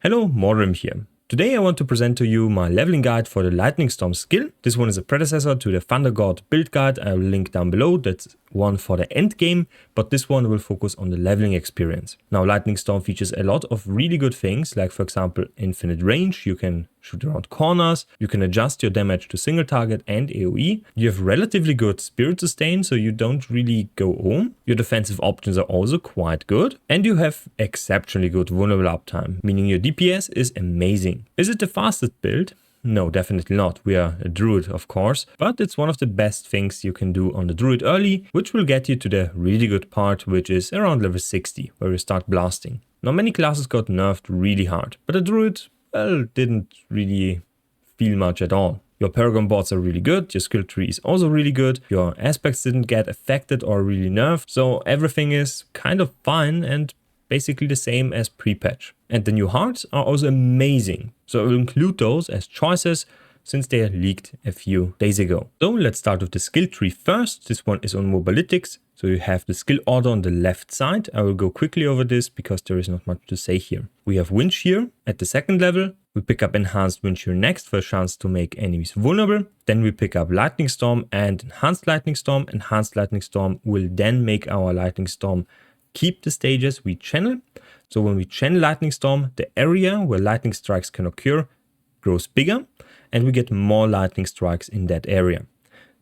Hello, Morrim here. Today I want to present to you my leveling guide for the Lightning Storm skill. This one is a predecessor to the Thunder God build guide I will link down below. That's one for the end game, but this one will focus on the leveling experience. Now Lightning Storm features a lot of really good things, like for example infinite range, you can shoot around corners, you can adjust your damage to single target and AoE, you have relatively good spirit sustain so you don't really go home, your defensive options are also quite good, and you have exceptionally good vulnerable uptime, meaning your DPS is amazing. Is it the fastest build? No, definitely not. We are a Druid, of course, but it's one of the best things you can do on the Druid early, which will get you to the really good part, which is around level 60, where you start blasting. Now, many classes got nerfed really hard, but the Druid, well, didn't really feel much at all. Your Paragon boards are really good, your Skilltree is also really good, your aspects didn't get affected or really nerfed, so everything is kind of fine and basically the same as pre-patch. And the new hearts are also amazing, so I will include those as choices since they leaked a few days ago. So let's start with the skill tree first. This one is on mobalytics, so you have the skill order on the left side. I will go quickly over this because there is not much to say here. We have Wind Shear at the second level. We pick up Enhanced Wind Shear next for a chance to make enemies vulnerable. Then we pick up Lightning Storm and Enhanced Lightning Storm. Enhanced Lightning Storm will then make our Lightning Storm keep the stages we channel. So when we channel Lightning Storm, the area where lightning strikes can occur grows bigger and we get more lightning strikes in that area.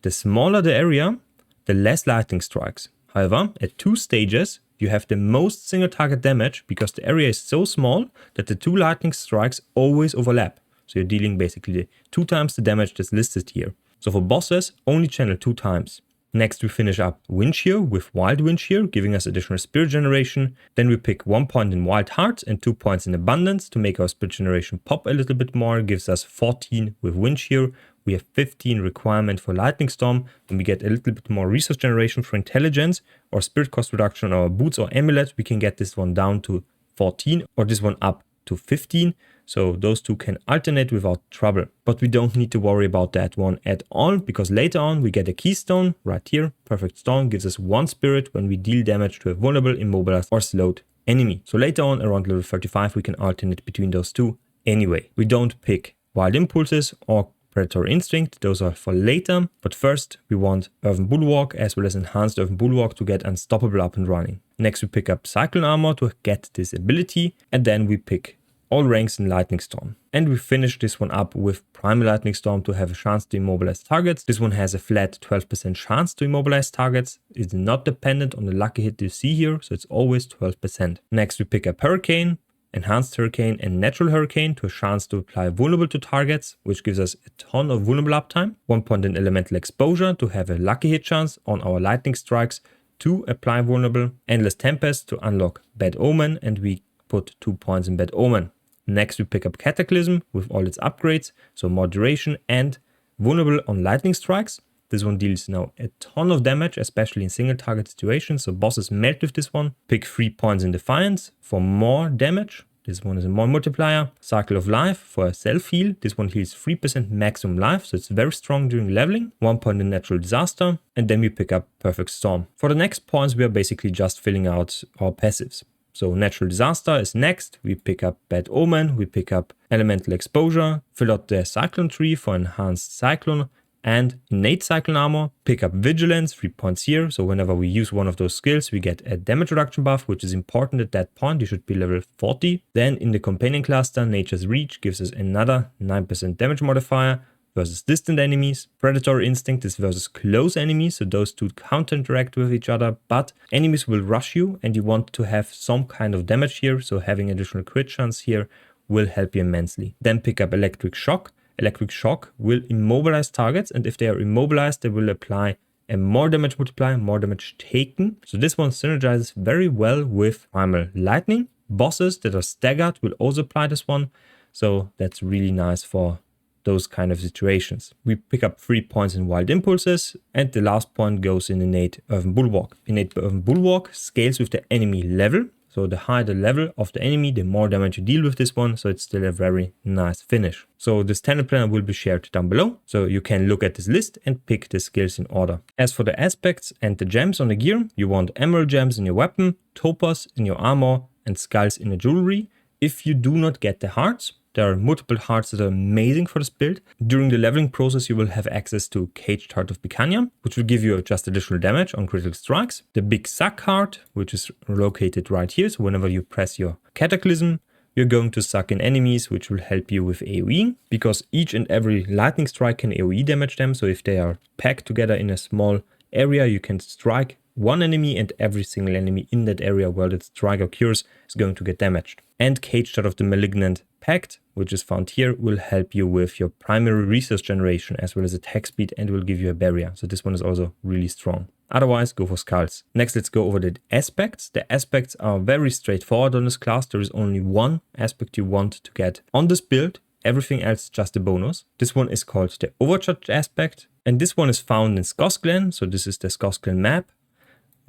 The smaller the area, the less lightning strikes. However, at 2 stages, you have the most single target damage because the area is so small that the 2 lightning strikes always overlap. So you're dealing basically 2 times the damage that's listed here. So for bosses, only channel 2 times. Next we finish up Wind Shear with Wild Wind Shear, giving us additional spirit generation. Then we pick 1 point in Wild Hearts and 2 points in Abundance to make our spirit generation pop a little bit more. Gives us 14 with Wind Shear. We have 15 requirement for Lightning Storm. When we get a little bit more resource generation for intelligence or spirit cost reduction on our boots or amulet, we can get this one down to 14 or this one up to 15. So those two can alternate without trouble. But we don't need to worry about that one at all because later on we get a keystone right here. Perfect Storm gives us 1 spirit when we deal damage to a vulnerable, immobilized or slowed enemy. So later on around level 35 we can alternate between those two anyway. We don't pick Wild Impulses or Predatory Instinct, those are for later. But first we want Earthen Bulwark as well as Enhanced Earthen Bulwark to get Unstoppable up and running. Next we pick up Cyclone Armor to get this ability and then we pick all ranks in Lightning Storm. And we finish this one up with Primal Lightning Storm to have a chance to immobilize targets. This one has a flat 12% chance to immobilize targets. It's not dependent on the lucky hit you see here, so it's always 12%. Next we pick up Hurricane, Enhanced Hurricane and Natural Hurricane to a chance to apply vulnerable to targets, which gives us a ton of vulnerable uptime. 1 point in Elemental Exposure to have a lucky hit chance on our lightning strikes to apply vulnerable. Endless Tempest to unlock Bad Omen and we put 2 points in Bad Omen. Next we pick up Cataclysm with all its upgrades, so more duration and vulnerable on lightning strikes. This one deals now a ton of damage, especially in single target situations, so bosses melt with this one. Pick 3 points in Defiance for more damage. This one is a more multiplier. Cycle of Life for a self heal. This one heals 3% maximum life, so it's very strong during leveling. 1 point in Natural Disaster, and then we pick up Perfect Storm. For the next points we are basically just filling out our passives. So Natural Disaster is next, we pick up Bad Omen, we pick up Elemental Exposure, fill out the Cyclone tree for Enhanced Cyclone and Innate Cyclone Armor, pick up Vigilance, 3 points here, so whenever we use one of those skills we get a damage reduction buff, which is important at that point, you should be level 40. Then in the Companion Cluster, Nature's Reach gives us another 9% damage modifier, versus distant enemies. Predatory Instinct is versus close enemies, so those two counter interact with each other, but enemies will rush you and you want to have some kind of damage here, so having additional crit chance here will help you immensely. Then pick up Electric Shock. Electric Shock will immobilize targets, and if they are immobilized they will apply a more damage multiplier, more damage taken. So this one synergizes very well with Primal Lightning. Bosses that are staggered will also apply this one, so that's really nice for those kind of situations. We pick up 3 points in Wild Impulses and the last point goes in Innate Earthen Bulwark. Innate Earthen Bulwark scales with the enemy level, so the higher the level of the enemy, the more damage you deal with this one, so it's still a very nice finish. So the standard planner will be shared down below, so you can look at this list and pick the skills in order. As for the aspects and the gems on the gear, you want Emerald Gems in your weapon, Topaz in your armor and Skulls in the jewelry. if you do not get the hearts, there are multiple hearts that are amazing for this build. During the leveling process, you will have access to Caged Heart of Bicania, which will give you just additional damage on critical strikes. The Big Suck Heart, which is located right here. So whenever you press your Cataclysm, you're going to suck in enemies, which will help you with AoE, because each and every lightning strike can AoE damage them. So if they are packed together in a small area, you can strike one enemy, and every single enemy in that area where that strike occurs is going to get damaged. And Caged Heart of the Malignant Pact, which is found here, will help you with your primary resource generation as well as attack speed, and will give you a barrier. So this one is also really strong. Otherwise, go for skulls. Next, let's go over the aspects. The aspects are very straightforward on this class. There is only one aspect you want to get on this build. Everything else is just a bonus. This one is called the Overcharge aspect. And this one is found in Skilltree. So this is the Skilltree map,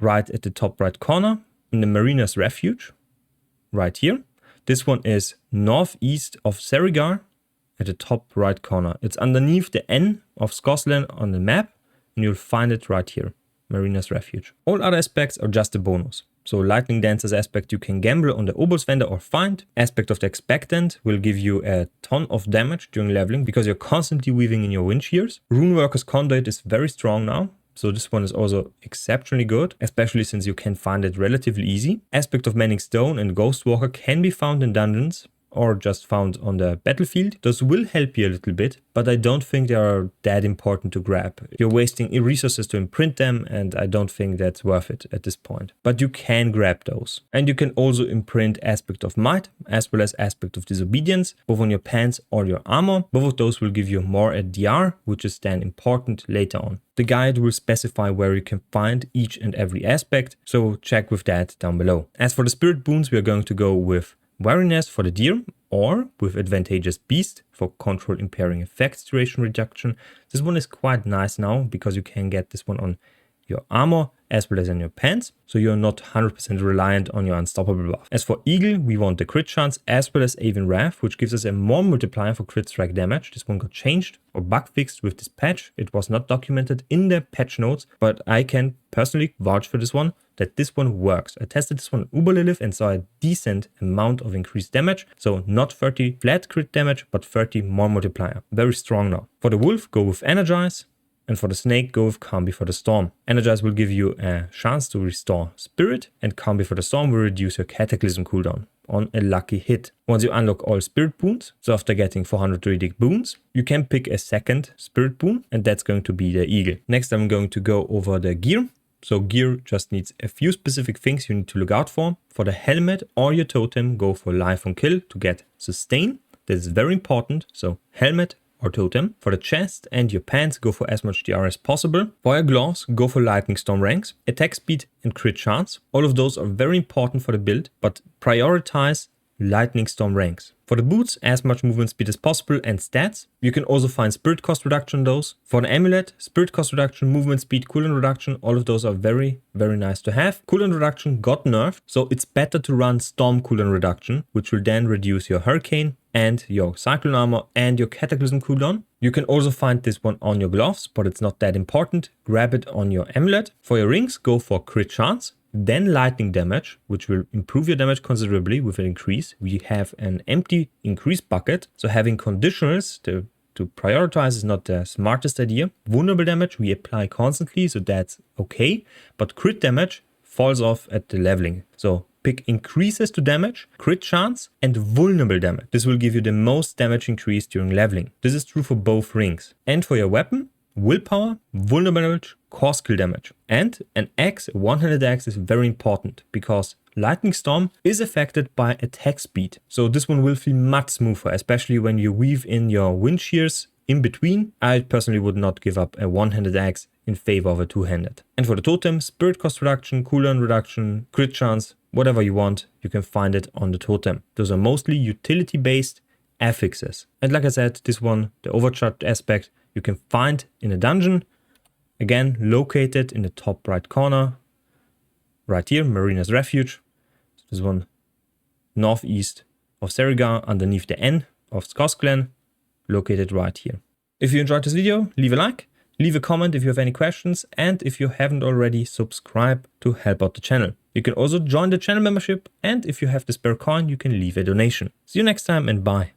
right at the top right corner in the Mariner's Refuge, right here. This one is northeast of Serigar at the top right corner. It's underneath the N of Skilltree on the map, and you'll find it right here, Mariner's Refuge. All other aspects are just a bonus. So Lightning Dancer's aspect you can gamble on the Obos vendor or find. Aspect of the Expectant will give you a ton of damage during leveling because you're constantly weaving in your wind shears. Runeworker's Conduit is very strong now. So this one is also exceptionally good, especially since you can find it relatively easy. Aspect of Manning Stone and Ghostwalker can be found in dungeons or just found on the battlefield. Those will help you a little bit, but I don't think they are that important to grab. You're wasting resources to imprint them, and I don't think that's worth it at this point. But you can grab those. And you can also imprint Aspect of Might, as well as Aspect of Disobedience, both on your pants or your armor. Both of those will give you more at DR, which is then important later on. The guide will specify where you can find each and every aspect, so check with that down below. As for the Spirit Boons, we are going to go with Wariness for the deer, or with Advantageous Beast for control impairing effects duration reduction. This one is quite nice now because you can get this one on your armor as well as in your pants, so you're not 100% reliant on your unstoppable buff. As for Eagle, we want the crit chance as well as Aven Wrath, which gives us a more multiplier for crit strike damage. This one got changed or bug fixed with this patch. It was not documented in the patch notes, but I can personally vouch for this one, that this one works. I tested this one on Uberlilith and saw a decent amount of increased damage. So not 30 flat crit damage, but 30 more multiplier. Very strong now. For the Wolf, go with Energize. And for the Snake, go with Calm Before the Storm. Energize will give you a chance to restore Spirit, and Calm Before the Storm will reduce your Cataclysm cooldown on a lucky hit. Once you unlock all Spirit Boons, so after getting 400 Druidic Boons, you can pick a second Spirit Boon, and that's going to be the Eagle. Next, I'm going to go over the gear. So gear just needs a few specific things you need to look out for. For the helmet or your totem, go for Life on Kill to get Sustain. That is very important. So helmet or totem. For the chest and your pants, go for as much DR as possible. For your gloves, go for Lightning Storm ranks, attack speed and crit chance. All of those are very important for the build, but prioritize Lightning Storm ranks. For the boots, as much movement speed as possible and stats. You can also find spirit cost reduction on those. For the amulet, spirit cost reduction, movement speed, cooldown reduction, all of those are very, very nice to have. Cooldown reduction got nerfed, so it's better to run storm cooldown reduction, which will then reduce your hurricane and your cyclone armor and your cataclysm cooldown. You can also find this one on your gloves, but it's not that important. Grab it on your amulet. For your rings, go for crit chance. Then lightning damage, which will improve your damage considerably with an increase. We have an empty increase bucket, so having conditionals to prioritize is not the smartest idea. Vulnerable damage we apply constantly, so that's okay, but crit damage falls off at the leveling. So pick increases to damage, crit chance, and vulnerable damage. This will give you the most damage increase during leveling. This is true for both rings. And for your weapon, willpower, vulnerable damage, core skill damage. And an axe, a one-handed axe, is very important because Lightning Storm is affected by attack speed. So this one will feel much smoother, especially when you weave in your wind shears in between. I personally would not give up a one-handed axe in favor of a two-handed. And for the totem, spirit cost reduction, cooldown reduction, crit chance, whatever you want, you can find it on the totem. Those are mostly utility-based affixes. And like I said, this one, the Overcharge aspect, you can find in a dungeon, again located in the top right corner, right here, Mariner's Refuge. So this one northeast of Serigar, underneath the N of Skilltree, located right here. If you enjoyed this video, leave a like, leave a comment if you have any questions, and if you haven't already, subscribe to help out the channel. You can also join the channel membership, and if you have the spare coin, you can leave a donation. See you next time and bye.